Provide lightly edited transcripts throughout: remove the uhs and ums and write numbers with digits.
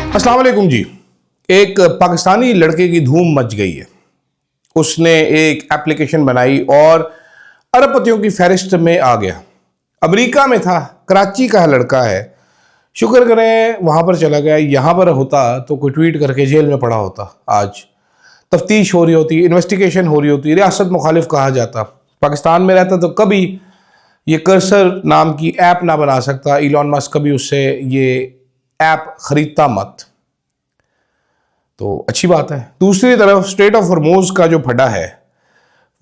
अस्सलाम वालेकुम जी। एक पाकिस्तानी लड़के की धूम मच गई है। उसने एक एप्लीकेशन बनाई और अरबपतियों की फहरिस्त में आ गया। अमेरिका में था, कराची का लड़का है। शुक्र करें वहाँ पर चला गया। यहाँ पर होता तो कोई ट्वीट करके जेल में पड़ा होता। आज तफ्तीश हो रही होती, इन्वेस्टिगेशन हो रही होती, रियासत मुखालिफ कहा जाता। पाकिस्तान में रहता तो कभी ये कर्सर नाम की ऐप ना बना सकता। इलॉन मस्क कभी उससे ये ऐप खरीदता मत। तो अच्छी बात है। दूसरी तरफ स्ट्रेट ऑफ हॉर्मोज का जो फड्डा है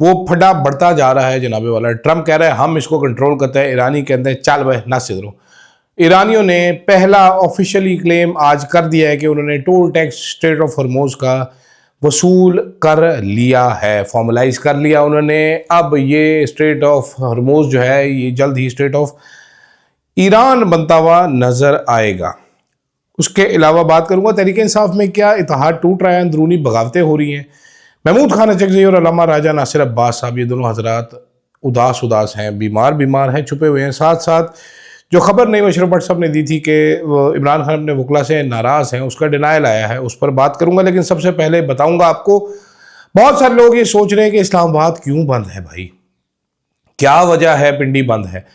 वो फड्डा बढ़ता जा रहा है जनाबे वाला। ट्रम्प कह रहा है हम इसको कंट्रोल करते हैं, ईरानी कहते हैं चल भाई ना सिधरो। ईरानियों ने पहला ऑफिशियली क्लेम आज कर दिया है कि उन्होंने toll tax straight of Hormuz का वसूल कर लिया है, फॉर्मलाइज कर लिया उन्होंने। अब ये स्ट्रेट ऑफ हॉर्मोज जो है ये जल्द ही स्ट्रेट ऑफ ईरान बनता हुआ नजर आएगा। उसके अलावा बात करूंगा तहरीक इंसाफ में क्या इत्तेहाद टूट रहा है, अंदरूनी बगावतें हो रही हैं। महमूद खान अचकज़ई और अल्लामा राजा नासिर अब्बास साहब, ये दोनों हजरात उदास हैं, बीमार हैं, छुपे हुए हैं। साथ साथ जो खबर नई मशरफ भट्ट साहब ने दी थी कि इमरान खान अपने वकला से नाराज़ हैं, उसका डिनायल आया है, उस पर बात करूंगा। लेकिन सबसे पहले बताऊंगा आपको, बहुत सारे लोग ये सोच रहे हैं कि इस्लामाबाद क्यों बंद है भाई, क्या वजह है पिंडी बंद है,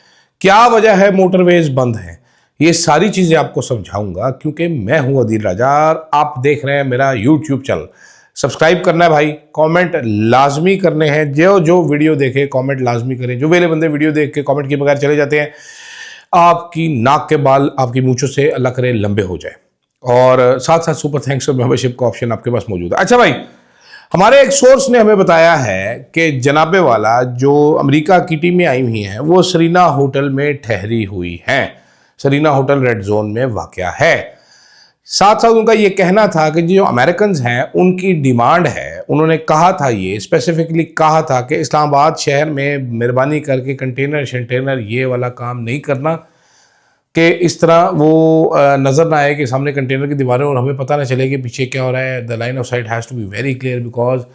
क्या वजह है मोटरवेज बंद है। ये सारी चीज़ें आपको समझाऊंगा क्योंकि मैं हूं अदील राजा और आप देख रहे हैं मेरा यूट्यूब चैनल। सब्सक्राइब करना है भाई, कमेंट लाजमी करने हैं। जो वीडियो देखे कमेंट लाजमी करें। जो वेले बंदे वीडियो देख के कमेंट के बगैर चले जाते हैं, आपकी नाक के बाल आपकी मूंछों से अल्लाह करे लंबे हो जाए। और साथ साथ सुपर थैंक्स और मेंबरशिप का ऑप्शन आपके पास मौजूद है। अच्छा भाई, हमारे एक सोर्स ने हमें बताया है कि जनाबे वाला जो अमेरिका की टीमें आई हुई हैं वो सरीना होटल में ठहरी हुई हैं। सरीना होटल रेड जोन में वाक़या है। साथ साथ उनका ये कहना था कि जो अमेरिकन हैं उनकी डिमांड है, उन्होंने कहा था, ये स्पेसिफिकली कहा था कि इस्लामाबाद शहर में मेहरबानी करके कंटेनर शंटेनर ये वाला काम नहीं करना, कि इस तरह वो नज़र ना आए कि सामने कंटेनर की दीवारें और हमें पता ना चले कि पीछे क्या हो रहा है। The line of sight has to be very clear because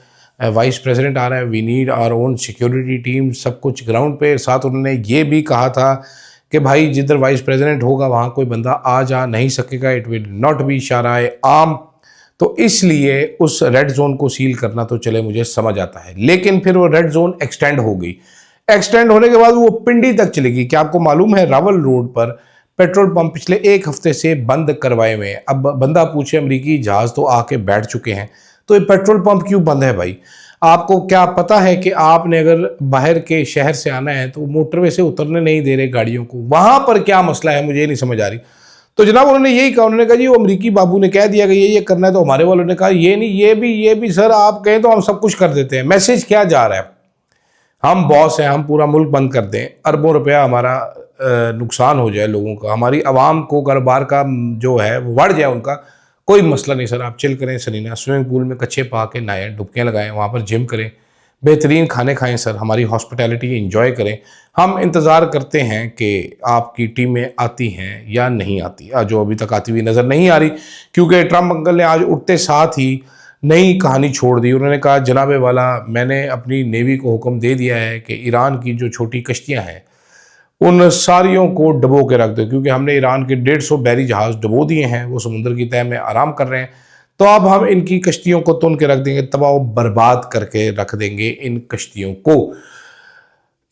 vice president आ रहा है, we need our own security team, सब कुछ ग्राउंड पे। साथ उन्होंने ये भी कहा था कि भाई जिधर वाइस प्रेसिडेंट होगा वहाँ कोई बंदा आ जा नहीं सकेगा, इट विल नॉट बी शाराए आम। तो इसलिए उस रेड जोन को सील करना तो चले मुझे समझ आता है, लेकिन फिर वो रेड जोन एक्सटेंड हो गई। एक्सटेंड होने के बाद वो पिंडी तक चली गई। क्या आपको मालूम है रावल रोड पर पेट्रोल पंप पिछले एक हफ्ते से बंद करवाए हुए हैं। अब बंदा पूछे अमरीकी जहाज तो आके बैठ चुके हैं, तो ये पेट्रोल पंप क्यों बंद है भाई? आपको क्या पता है कि आपने अगर बाहर के शहर से आना है तो मोटरवे से उतरने नहीं दे रहे गाड़ियों को? वहाँ पर क्या मसला है मुझे नहीं समझ आ रही। तो जनाब उन्होंने यही कहा, उन्होंने कहा जी वो अमरीकी बाबू ने कह दिया कि ये करना है, तो हमारे वालों ने कहा ये नहीं, ये भी सर आप कहें तो हम सब कुछ कर देते हैं। मैसेज क्या जा रहा है? हम बॉस हैं, हम पूरा मुल्क बंद कर दें, अरबों रुपया हमारा नुकसान हो जाए लोगों का, हमारी आवाम को कारोबार का जो है वो बढ़ जाए उनका, कोई मसला नहीं सर। आप चिल करें सरीना, स्विमिंग पूल में कच्चे पा के नहाएं, डुबकियाँ लगाएं, वहाँ पर जिम करें, बेहतरीन खाने खाएं सर, हमारी हॉस्पिटैलिटी एंजॉय करें। हम इंतज़ार करते हैं कि आपकी टीमें आती हैं या नहीं आती, जो अभी तक आती हुई नज़र नहीं आ रही, क्योंकि ट्रम्प अंकल ने आज उठते साथ ही नई कहानी छोड़ दी। उन्होंने कहा जनाबे वाला मैंने अपनी नेवी को हुक्म दे दिया है कि ईरान की जो छोटी कश्तियाँ हैं उन सारियों को डबो के रख दो, क्योंकि हमने ईरान के 150 बैरी जहाज़ डबो दिए हैं, वो समुद्र की तह में आराम कर रहे हैं। तो अब हम इनकी कश्तियों को तुन के रख देंगे, तबाह बर्बाद करके रख देंगे इन कश्तियों को।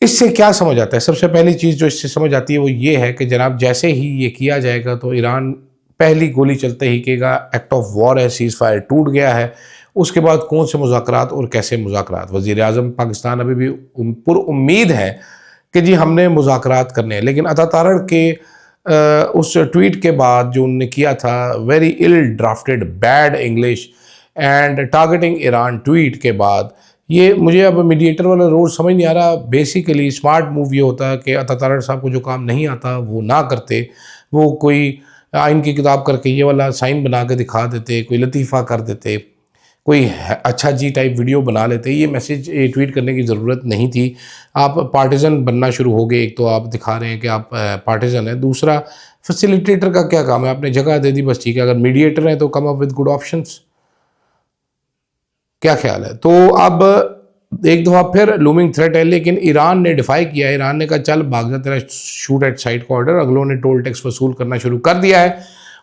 इससे क्या समझ आता है? सबसे पहली चीज़ जो इससे समझ आती है वो ये है कि जनाब जैसे ही ये किया जाएगा तो ईरान पहली गोली चलते ही कहेगा एक्ट ऑफ वॉर है, सीज़ फायर टूट गया है। उसके बाद कौन से मुज़ाकरात और कैसे मुज़ाकरात? वज़ीर आज़म पाकिस्तान अभी भी पुरुम्मीद है कि जी हमने मुज़ाकरात करने हैं, लेकिन अतातारड़ के उस ट्वीट के बाद जो उन्होंने किया था, very ill drafted bad English and targeting Iran tweet के बाद, ये मुझे अब मीडिएटर वाला रोल समझ नहीं आ रहा। बेसिकली स्मार्ट मूव ये होता है कि अतातारड़ साहब को जो काम नहीं आता वो ना करते, वो कोई आइन की किताब करके ये वाला साइन बना के दिखा देते, कोई लतीफ़ा कर देते, कोई अच्छा जी टाइप वीडियो बना लेते। ये मैसेज ट्वीट करने की ज़रूरत नहीं थी। आप पार्टिज़न बनना शुरू हो गए। एक तो आप दिखा रहे हैं कि आप पार्टिज़न है, दूसरा फैसिलिटेटर का क्या काम है? आपने जगह दे दी बस ठीक है। अगर मीडिएटर हैं तो come up with good options, क्या ख्याल है? तो अब एक दफ़ा फिर लूमिंग थ्रेट है, लेकिन ईरान ने डिफाई किया। ईरान ने कहा चल भाग जा, तेरा शूट एट साइट का ऑर्डर। अगलों ने टोल टैक्स वसूल करना शुरू कर दिया है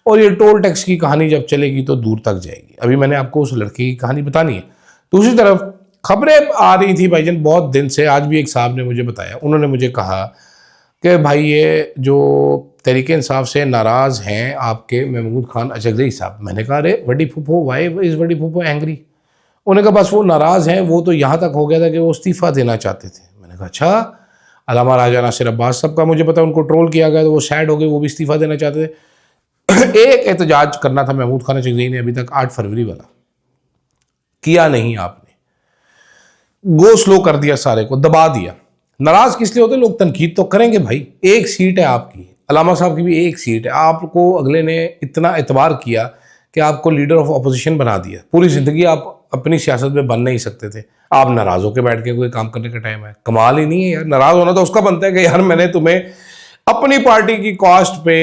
और ये टोल टैक्स की कहानी जब चलेगी तो दूर तक जाएगी। अभी मैंने आपको उस लड़के की कहानी बतानी है। दूसरी तरफ खबरें आ रही थी भाईजान बहुत दिन से। आज भी एक साहब ने मुझे बताया, उन्होंने मुझे कहा कि भाई ये जो तहरीक इंसाफ से नाराज़ हैं आपके महमूद खान अचगज़ई साहब। मैंने कहा अरे वडी फूफो, वाई इज़ वडी फूफो एंग्री? उन्होंने कहा बस वो नाराज़ हैं, वो तो यहाँ तक हो गया था कि वो इस्तीफ़ा देना चाहते थे। मैंने कहा अच्छा, अल्लामा राजा नासिर अब्बास साहब का मुझे पता है, उनको ट्रोल किया गया तो वो सैड हो गए, वो भी इस्तीफ़ा देना चाहते थे। एक एहतजाज करना था महमूद खान अचगज़ई ने अभी तक 8 फरवरी वाला, किया नहीं आपने, गो स्लो कर दिया, सारे को दबा दिया। नाराज़ किस लिए होते? लोग तनकीद तो करेंगे भाई, एक सीट है आपकी, अलामा साहब की भी एक सीट है, आपको अगले ने इतना एतबार किया कि आपको लीडर ऑफ अपोजिशन बना दिया। पूरी ज़िंदगी आप अपनी सियासत में बन नहीं सकते थे, आप नाराज़ होकर बैठ के कोई काम करने का टाइम है? कमाल ही नहीं है यार। नाराज़ होना तो उसका बनता है कि यार मैंने तुम्हें अपनी पार्टी की कॉस्ट पे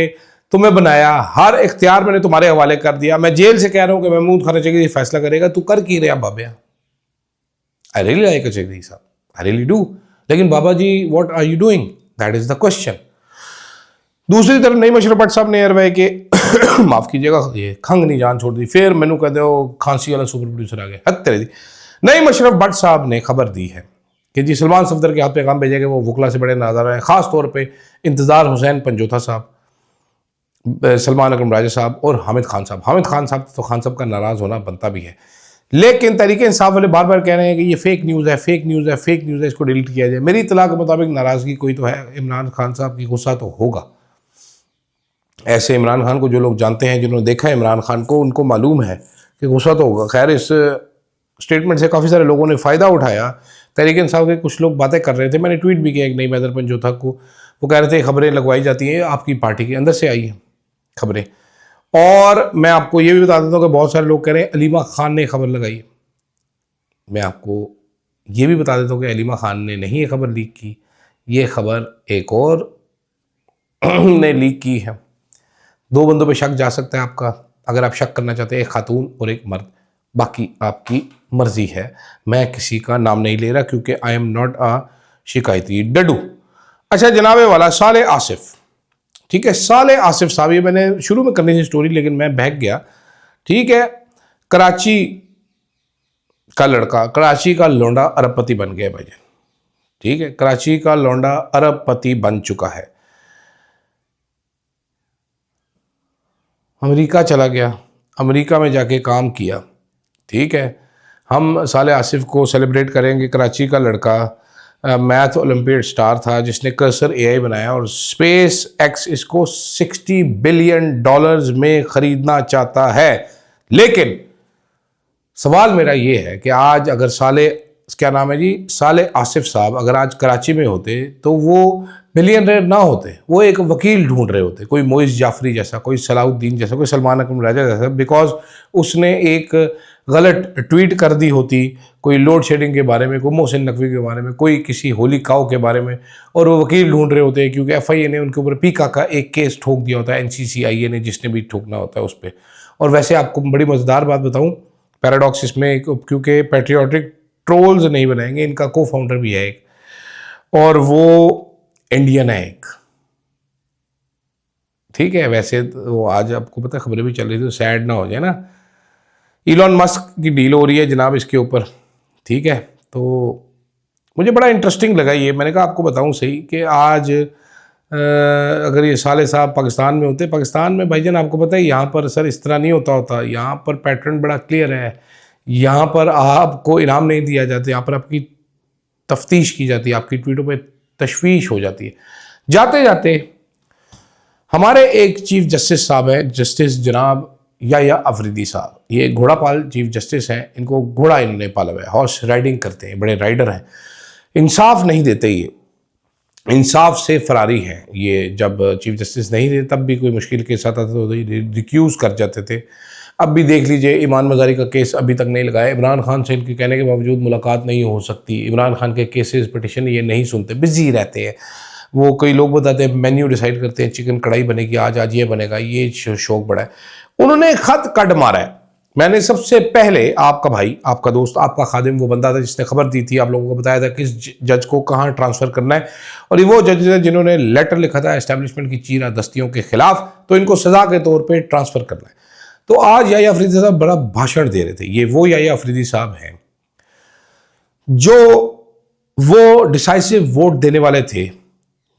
तुम्हें बनाया, हर इख्तियार मैंने तुम्हारे हवाले कर दिया, मैं जेल से कह रहा हूँ कि महमूद खान अचगज़ई फैसला करेगा, तू कर की रहा बाबा? आई रियली लाइक अचगज़ई साहब, आई रियली डू, लेकिन Baba ji what are you doing, that is the question. दूसरी तरफ नईम अशरफ भट्ट साहब ने एयरवे के माफ कीजिएगा, ये खंग नहीं जान छोड़ दी, फिर मैनू कहते हो खांसी वाला सुपर प्रोड्यूसर आ गया, हद तेरे दी। नईम अशरफ भट्ट साहब ने खबर दी है कि जी सलमान सफदर के हाथ पैगाम भेजे गए, वो वकला से बड़े नाराज हैं, खास तौर पे इंतजार हुसैन पंजोथा साहब, सलमान अकरम राजा साहब और हामिद खान साहब। हामिद खान साहब तो खान साहब का नाराज होना बनता भी है, लेकिन तहरीक इंसाफ वाले बार बार कह रहे हैं कि ये फेक न्यूज़ है, फेक न्यूज़ है, फेक न्यूज़ है, इसको डिलीट किया जाए। मेरी इत्तला के मुताबिक नाराज़गी कोई तो है, इमरान खान साहब की गुस्सा तो होगा। ऐसे इमरान खान को जो लोग जानते हैं, जिन्होंने देखा है इमरान खान को, उनको मालूम है कि गुस्सा तो होगा। खैर इस स्टेटमेंट से काफ़ी सारे लोगों ने फ़ायदा उठाया। तहरीक इंसाफ के कुछ लोग बातें कर रहे थे, मैंने ट्वीट भी किया एक नईम हैदर पंजोथा को, वो कह रहे थे खबरें लगवाई जाती हैं, आपकी पार्टी के अंदर से आई हैं खबरें। और मैं आपको ये भी बता देता हूँ कि बहुत सारे लोग कह रहे हैं अलीमा खान ने खबर लगाई है। मैं आपको ये भी बता देता हूँ कि अलीमा खान ने नहीं ये खबर लीक की, ये खबर एक और ने लीक की है। 2 बंदों पे शक जा सकता है आपका, अगर आप शक करना चाहते हैं, एक खातून और एक मर्द, बाकी आपकी मर्जी है। मैं किसी का नाम नहीं ले रहा क्योंकि आई एम नॉट अ शिकायती डडू। अच्छा जनाबे वाला साले आसिफ, ठीक है, साले आसिफ साहब, ये मैंने शुरू में करनी थी स्टोरी लेकिन मैं बहक गया। ठीक है, कराची का लड़का, कराची का लौंडा अरबपति बन गया भाई। ठीक है, कराची का लौंडा अरबपति बन चुका है, अमेरिका चला गया, अमेरिका में जाके काम किया। ठीक है, हम साले आसिफ को सेलिब्रेट करेंगे। कराची का लड़का मैथ ओलंपियाड स्टार था जिसने कर्सर एआई बनाया और स्पेस एक्स इसको $60 बिलियन में ख़रीदना चाहता है। लेकिन सवाल मेरा ये है कि आज अगर साले, क्या नाम है जी, साले आसिफ साहब अगर आज कराची में होते तो वो बिलियनर ना होते, वो एक वकील ढूंढ रहे होते, कोई मोइस जाफरी जैसा, कोई सलाउद्दीन जैसा, कोई सलमान अकरम राजा जैसा, बिकॉज उसने एक गलत ट्वीट कर दी होती कोई लोड शेडिंग के बारे में, कोई मोहसिन नकवी के बारे में, कोई किसी होली काऊ के बारे में, और वो वकील ढूंढ रहे होते हैं क्योंकि एफआईए ने उनके ऊपर पीका का एक केस ठोक दिया होता है, एनसीसीआईए ने, जिसने भी ठोकना होता है उस पर। और वैसे आपको बड़ी मज़ेदार बात बताऊँ, पैराडॉक्स इसमें, क्योंकि पैट्रियाटिक ट्रोल्स नहीं बनाएंगे, इनका को फाउंडर भी है एक, और वो इंडियन है एक। ठीक है, वैसे तो आज आपको पता खबरें भी चल रही थी, तो सैड ना हो जाए ना, इलॉन मस्क की डील हो रही है जनाब इसके ऊपर। ठीक है, तो मुझे बड़ा इंटरेस्टिंग लगा ये, मैंने कहा आपको बताऊं सही कि आज अगर ये साले साहब पाकिस्तान में होते, पाकिस्तान में भाईजान आपको पता है यहाँ पर सर इस तरह नहीं होता, यहाँ पर पैटर्न बड़ा क्लियर है, यहाँ पर आपको इनाम नहीं दिया जाता, यहाँ पर आपकी तफ्तीश की जाती है, आपकी ट्वीटों पे तशवीश हो जाती है। जाते जाते हमारे एक चीफ जस्टिस साहब हैं, जस्टिस जनाब या अफरीदी साहब, ये घोड़ा पाल चीफ जस्टिस हैं, इनको घोड़ा इन्होंने पाला हुआ है, हॉर्स राइडिंग करते हैं, बड़े राइडर हैं, इंसाफ नहीं देते, ये इंसाफ से फरारी हैं। ये जब चीफ जस्टिस नहीं थे तब भी कोई मुश्किल केस आता था तो रिक्यूज़ कर जाते थे। अब भी देख लीजिए, ईमान मज़ारी का केस अभी तक नहीं लगाया, इमरान खान से इनके कहने के बावजूद मुलाकात नहीं हो सकती, इमरान खान के केसेस पिटिशन ये नहीं सुनते, बिजी रहते हैं। वो कई लोग बताते हैं मेन्यू डिसाइड करते हैं, चिकन कढ़ाई बनेगी आज, आज ये बनेगा, ये शौक बड़ा है। उन्होंने खत कट मारा है मैंने सबसे पहले आपका भाई, आपका दोस्त, आपका खादिम, वो बंदा था जिसने खबर दी थी, आप लोगों को बताया था किस जज को कहाँ ट्रांसफ़र करना है, और ये वो जज है जिन्होंने लेटर लिखा था एस्टैब्लिशमेंट की चीरा दस्तियों के खिलाफ, तो इनको सज़ा के तौर पे ट्रांसफ़र करना है। तो आज याह्या अफरीदी साहब बड़ा भाषण दे रहे थे। ये वो याह्या अफरीदी साहब हैं जो वो डिसाइसिव वोट देने वाले थे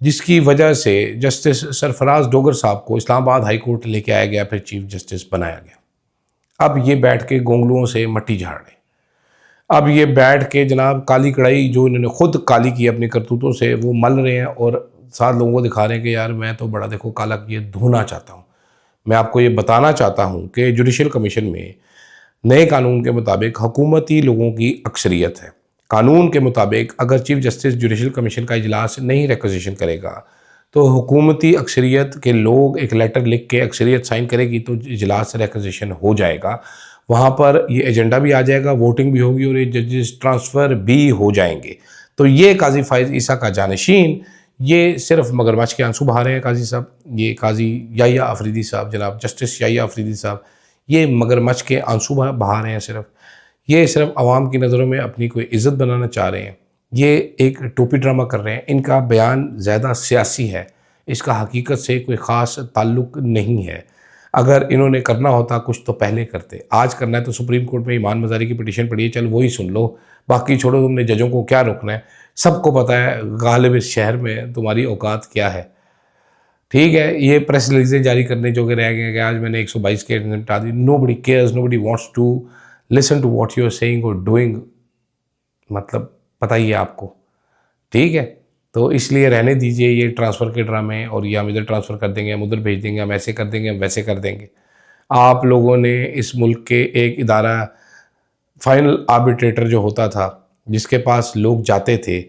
जिसकी वजह से जस्टिस सरफराज डोगर साहब को इस्लामाबाद हाई कोर्ट लेके आया गया, फिर चीफ जस्टिस बनाया गया। अब ये बैठ के गोंगलुओं से मट्टी झाड़ रहे, अब ये बैठ के जनाब काली कढ़ाई जो इन्होंने खुद काली की अपनी करतूतों से वो मल रहे हैं और साथ लोगों को दिखा रहे हैं कि यार मैं तो बड़ा देखो काला ये धोना चाहता हूँ। मैं आपको ये बताना चाहता हूँ कि जुडिशल कमीशन में नए कानून के मुताबिक हुकूमती लोगों की अक्सरियत है। कानून के मुताबिक अगर चीफ जस्टिस जुडिशल कमीशन का इजलास नहीं रिक्वेजिशन करेगा तो हुकूमती अक्सरियत के लोग एक लेटर लिख के अक्सरियत साइन करेगी तो इजलास रिक्वेजिशन हो जाएगा। वहाँ पर ये एजेंडा भी आ जाएगा, वोटिंग भी होगी और ये जजेस ट्रांसफ़र भी हो जाएंगे। तो ये काजी फाइज ईसा का जानशीन ये सिर्फ मगरमच्छ के आंसू बहा रहे हैं काजी साहब। ये काजी याह्या अफरीदी साहब, जनाब जस्टिस याह्या अफरीदी साहब, ये मगरमच्छ के आंसू बहा रहे हैं सिर्फ। ये सिर्फ आवाम की नज़रों में अपनी कोई इज़्ज़त बनाना चाह रहे हैं। ये एक टोपी ड्रामा कर रहे हैं। इनका बयान ज़्यादा सियासी है, इसका हकीकत से कोई ख़ास ताल्लुक़ नहीं है। अगर इन्होंने करना होता कुछ तो पहले करते। आज करना है तो सुप्रीम कोर्ट में ईमान मज़ारी की पिटीशन पड़ी है, चल वही सुन लो, बाकी छोड़ो, तुमने जजों को क्या रोकना है। सबको पता है गालिब इस शहर में तुम्हारी औकात क्या है। ठीक है, ये प्रेस रिलीजें जारी करने जो कि रह गए कि आज मैंने 122 के निपटा दी। Nobody cares, nobody wants to listen to what you are saying और डूइंग, मतलब पता ही है आपको। ठीक है, तो इसलिए रहने दीजिए ये ट्रांसफ़र के ड्रामे, और ये हम इधर ट्रांसफ़र कर देंगे, हम उधर भेज देंगे, हम ऐसे कर देंगे, हम वैसे कर देंगे। आप लोगों ने इस मुल्क के एक इदारा फाइनल आर्बिट्रेटर जो होता था जिसके पास लोग जाते थे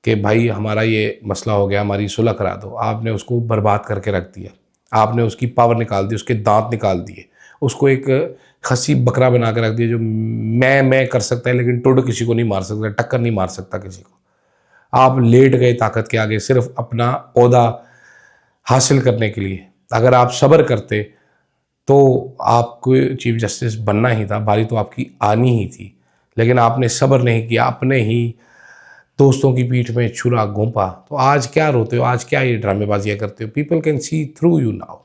कि भाई हमारा ये मसला हो गया, हमारी सुलह करा दो, आपने उसको बर्बाद करके रख दिया। आपने उसकी पावर निकाल दी, उसके दांत निकाल दिए, उसको एक खसी बकरा बना के रख दिया जो मैं कर सकता है लेकिन टुड किसी को नहीं मार सकता, टक्कर नहीं मार सकता किसी को। आप लेट गए ताकत के आगे सिर्फ अपना ओहदा हासिल करने के लिए। अगर आप सब्र करते तो आपको चीफ जस्टिस बनना ही था, बारी तो आपकी आनी ही थी, लेकिन आपने सब्र नहीं किया, अपने ही दोस्तों की पीठ में छुरा घोंपा। तो आज क्या रोते हो, आज क्या ये ड्रामेबाजियाँ करते हो? People can see through you now.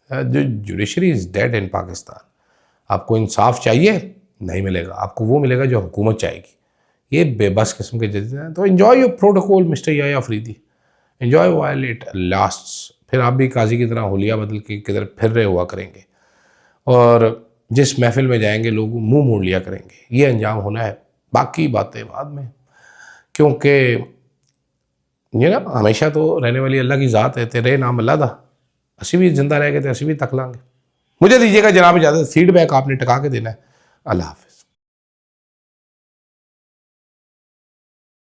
The judiciary is dead in Pakistan. आपको इंसाफ चाहिए, नहीं मिलेगा। आपको वो मिलेगा जो हुकूमत चाहेगी। ये बेबस किस्म के जजेस हैं। तो enjoy your protocol mister Yahya Afridi, enjoy while it lasts. फिर आप भी काजी की तरह होलिया बदल के किधर फिर रहे हुआ करेंगे और जिस महफिल में जाएंगे लोग मुंह मोड़ लिया करेंगे। ये अंजाम होना है, बाकी बातें बाद में, क्योंकि ये ना हमेशा तो रहने वाली अल्लाह की ज़ात है। तेरे नाम अल्लाह दा, असी भी जिंदा रह गए थे, असी भी तक लांगे। मुझे दीजिएगा जनाब इजाज़त। फीडबैक आपने टका के देना है। अल्लाह हाफ़िज़।